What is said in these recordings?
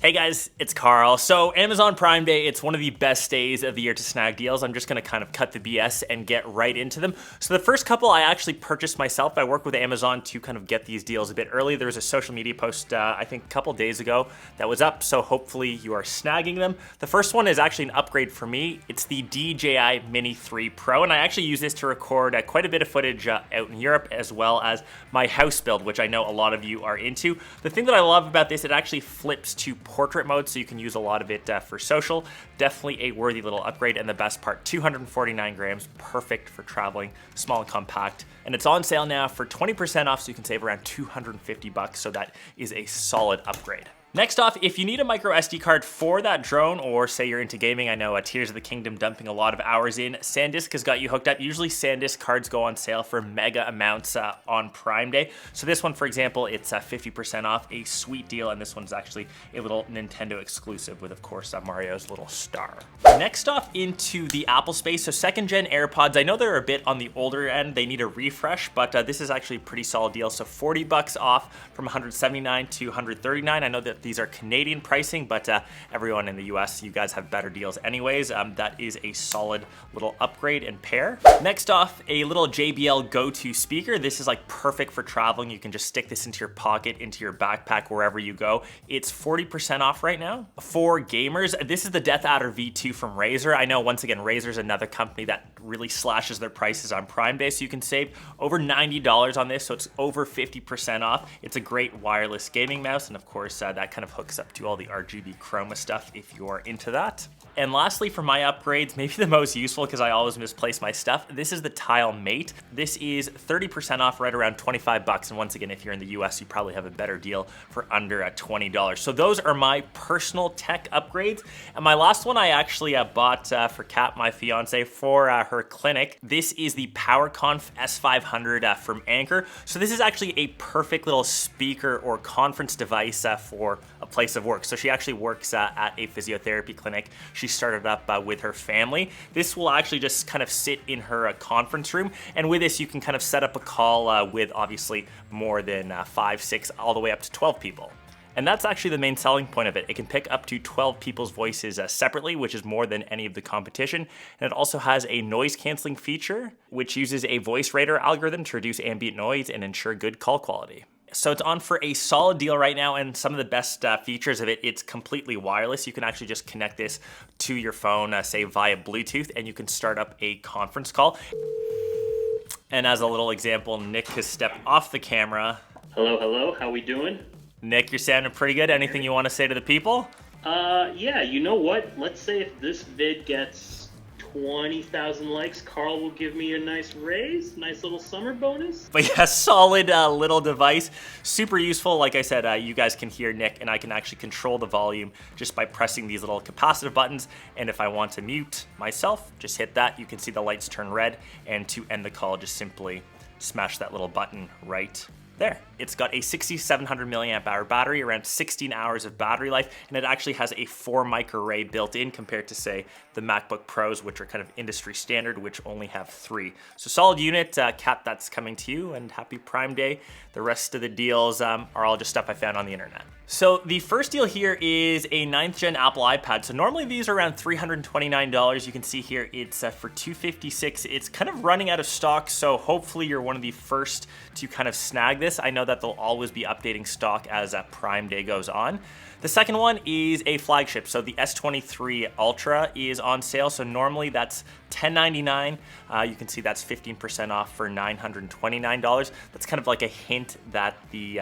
Hey guys, it's Karl. So Amazon Prime Day, it's one of the best days of the year to snag deals. I'm just gonna kind of cut the BS and get right into them. So the first couple I actually purchased myself. I work with Amazon to kind of get these deals a bit early. There was a social media post, I think a couple days ago that was up, so hopefully you are snagging them. The first one is actually an upgrade for me. It's the DJI Mini 3 Pro, and I actually use this to record quite a bit of footage out in Europe, as well as my house build, which I know a lot of you are into. The thing that I love about this, it actually flips to portrait mode, so you can use a lot of it for social. Definitely a worthy little upgrade, and the best part, 249 grams, perfect for traveling, small and compact. And it's on sale now for 20% off, so you can save around 250 bucks, so that is a solid upgrade. Next off, if you need a micro SD card for that drone, or say you're into gaming, I know Tears of the Kingdom dumping a lot of hours in, SanDisk has got you hooked up. Usually SanDisk cards go on sale for mega amounts on Prime Day. So this one, for example, it's 50% off, a sweet deal, and this one's actually a little Nintendo exclusive with, of course, Mario's little star. Next off into the Apple space, so second gen AirPods, I know they're a bit on the older end, they need a refresh, but this is actually a pretty solid deal. So 40 bucks off from 179 to 139. I know that these are Canadian pricing, but everyone in the US, you guys have better deals anyways. That is a solid little upgrade and pair. Next off, a little JBL go-to speaker. This is like perfect for traveling. You can just stick this into your pocket, into your backpack, wherever you go. It's 40% off right now. For gamers, this is the Death Adder V2 from Razer. I know, once again, Razer's another company that really slashes their prices on Prime Day, so you can save over $90 on this, so it's over 50% off. It's a great wireless gaming mouse, and of course, that kind of hooks up to all the RGB chroma stuff if you're into that. And lastly, for my upgrades, maybe the most useful because I always misplace my stuff, this is the Tile Mate. This is 30% off, right around 25 bucks. And once again, if you're in the US, you probably have a better deal for under $20. So those are my personal tech upgrades. And my last one I actually bought for Kat, my fiance, for her clinic. This is the PowerConf S500 from Anker. So this is actually a perfect little speaker or conference device for a place of work. So she actually works at a physiotherapy clinic. She started up with her family. This will actually just kind of sit in her conference room, and with this you can kind of set up a call with obviously more than 5, 6, all the way up to 12 people. And that's actually the main selling point of it. It can pick up to 12 people's voices separately, which is more than any of the competition. And it also has a noise canceling feature, which uses a voice radar algorithm to reduce ambient noise and ensure good call quality. So it's on for a solid deal right now, and some of the best features of it, it's completely wireless. You can actually just connect this to your phone, say via Bluetooth, and you can start up a conference call. And as a little example, Nick has stepped off the camera. Hello, how we doing? Nick, you're sounding pretty good. Anything you want to say to the people? Yeah, you know what? Let's say if this vid gets 20,000 likes, Karl will give me a nice raise, nice little summer bonus. But yeah, solid little device, super useful. Like I said, you guys can hear Nick, and I can actually control the volume just by pressing these little capacitive buttons. And if I want to mute myself, just hit that. You can see the lights turn red, and to end the call, just simply smash that little button right there. It's got a 6,700 milliamp hour battery, around 16 hours of battery life, and it actually has a 4 microarray built in compared to, say, the MacBook Pros, which are kind of industry standard, which only have 3. So solid unit. Kat, that's coming to you, and happy Prime Day. The rest of the deals are all just stuff I found on the internet. So the first deal here is a 9th gen Apple iPad. So normally these are around $329. You can see here it's for $256. It's kind of running out of stock, so hopefully you're one of the first to kind of snag this. I know that they'll always be updating stock as Prime Day goes on. The second one is a flagship. So the S23 Ultra is on sale. So normally that's $1099. You can see that's 15% off for $929. That's kind of like a hint that the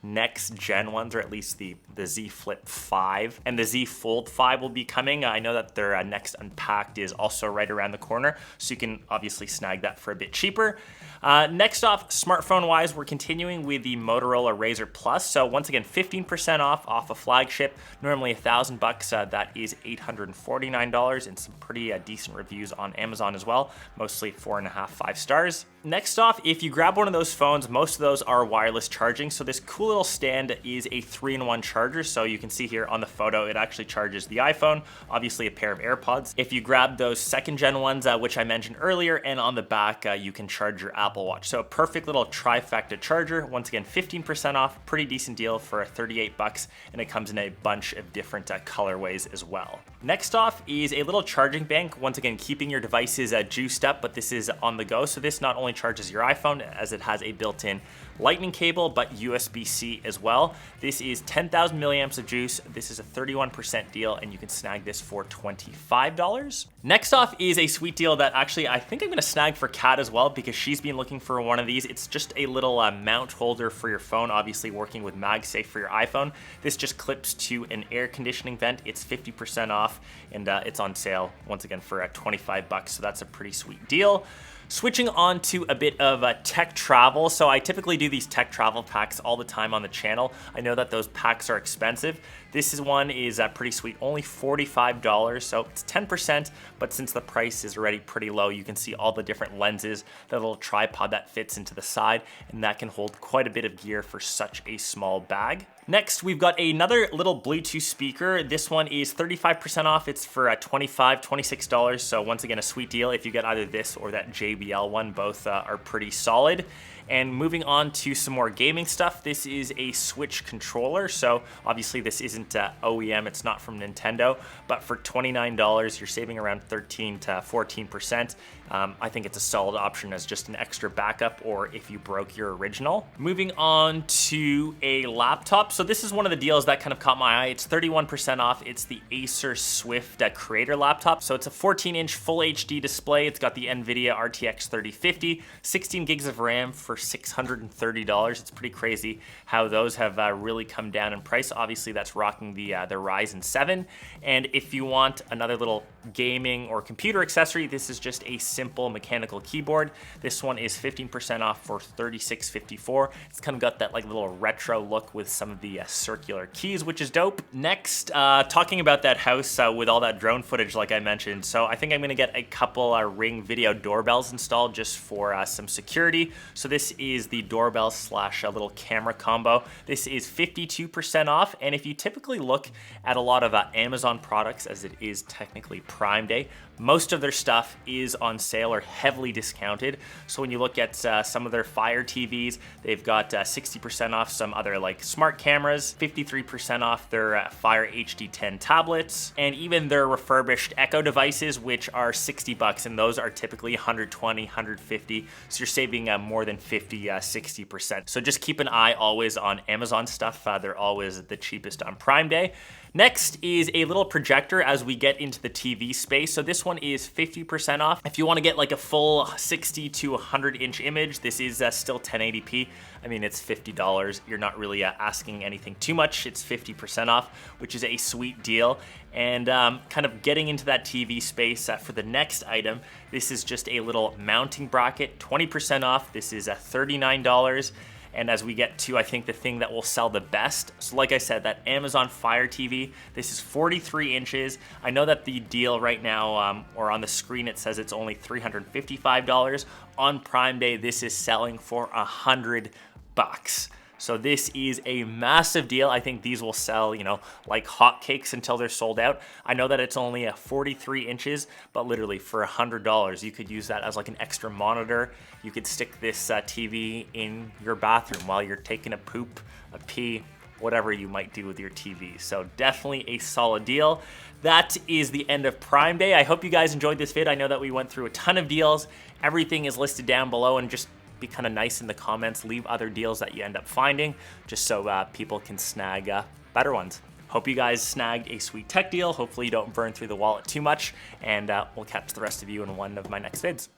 next gen ones, or at least the Z Flip 5 and the Z Fold 5 will be coming. I know that their next Unpacked is also right around the corner, so you can obviously snag that for a bit cheaper. Next off, smartphone wise, we're continuing with the Motorola Razr Plus. So once again, 15% off a flagship, normally $1,000. That is $849, and some pretty decent reviews on Amazon as well, mostly 4.5, 5 stars. Next off, if you grab one of those phones, most of those are wireless charging. So this cool little stand is a 3-in-1 charger. So you can see here on the photo, it actually charges the iPhone, obviously a pair of AirPods. If you grab those 2nd-gen ones, which I mentioned earlier, and on the back, you can charge your Apple Watch. So a perfect little trifecta charger. Once again, 15% off, pretty decent deal for 38 bucks, and it comes in a bunch of different colorways as well. Next off is a little charging bank. Once again, keeping your devices juiced up, but this is on the go. So this not only charges your iPhone, as it has a built-in lightning cable, but USB-C as well. This is 10,000 milliamps of juice. This is a 31% deal, and you can snag this for $25. Next off is a sweet deal that actually I think I'm gonna snag for Kat as well, because she's been looking for one of these. It's just a little mount holder for your phone, obviously working with MagSafe for your iPhone. This just clips to an air conditioning vent. It's 50% off, and it's on sale once again for 25 bucks. So that's a pretty sweet deal. Switching on to a bit of tech travel. So I typically do these tech travel packs all the time on the channel. I know that those packs are expensive. This one is pretty sweet, only $45, so it's 10%, but since the price is already pretty low, you can see all the different lenses, the little tripod that fits into the side, and that can hold quite a bit of gear for such a small bag. Next, we've got another little Bluetooth speaker. This one is 35% off. It's for $26. So once again, a sweet deal. If you get either this or that JBL one, both are pretty solid. And moving on to some more gaming stuff, this is a Switch controller. So obviously this isn't OEM, it's not from Nintendo, but for $29, you're saving around 13 to 14%. I think it's a solid option as just an extra backup, or if you broke your original. Moving on to a laptop. So this is one of the deals that kind of caught my eye. It's 31% off. It's the Acer Swift Creator laptop. So it's a 14-inch full HD display. It's got the NVIDIA RTX 3050, 16 gigs of RAM for $630. It's pretty crazy how those have really come down in price. Obviously, that's rocking the Ryzen 7. And if you want another little gaming or computer accessory, this is just a simple mechanical keyboard. This one is 15% off for $36.54. It's kind of got that like little retro look with some of the circular keys, which is dope. Next, talking about that house with all that drone footage, like I mentioned. So I think I'm gonna get a couple Ring video doorbells installed just for some security. So this is the doorbell slash little camera combo. This is 52% off. And if you typically look at a lot of Amazon products, as it is technically Prime Day, most of their stuff is on sale or heavily discounted. So when you look at some of their Fire TVs, they've got 60% off some other like smart cameras, 53% off their Fire HD10 tablets, and even their refurbished Echo devices, which are 60 bucks, and those are typically 120, 150. So you're saving more than 50, 60%. So just keep an eye always on Amazon stuff. They're always the cheapest on Prime Day. Next is a little projector as we get into the TV space. So this one is 50% off. If you want to get like a full 60 to 100 inch image, this is still 1080p. I mean, it's $50. You're not really asking anything too much. It's 50% off, which is a sweet deal. And kind of getting into that TV space for the next item, this is just a little mounting bracket, 20% off. This is $39. And as we get to, I think, the thing that will sell the best, so like I said, that Amazon Fire TV, this is 43 inches. I know that the deal right now, or on the screen, it says it's only $355. On Prime Day, this is selling for $100. So this is a massive deal. I think these will sell, you know, like hotcakes until they're sold out. I know that it's only 43 inches, but literally for $100, you could use that as like an extra monitor. You could stick this TV in your bathroom while you're taking a poop, a pee, whatever you might do with your TV. So definitely a solid deal. That is the end of Prime Day. I hope you guys enjoyed this vid. I know that we went through a ton of deals. Everything is listed down below, and just be kind of nice in the comments. Leave other deals that you end up finding, just so people can snag better ones. Hope you guys snagged a sweet tech deal. Hopefully you don't burn through the wallet too much, and we'll catch the rest of you in one of my next vids.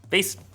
Peace.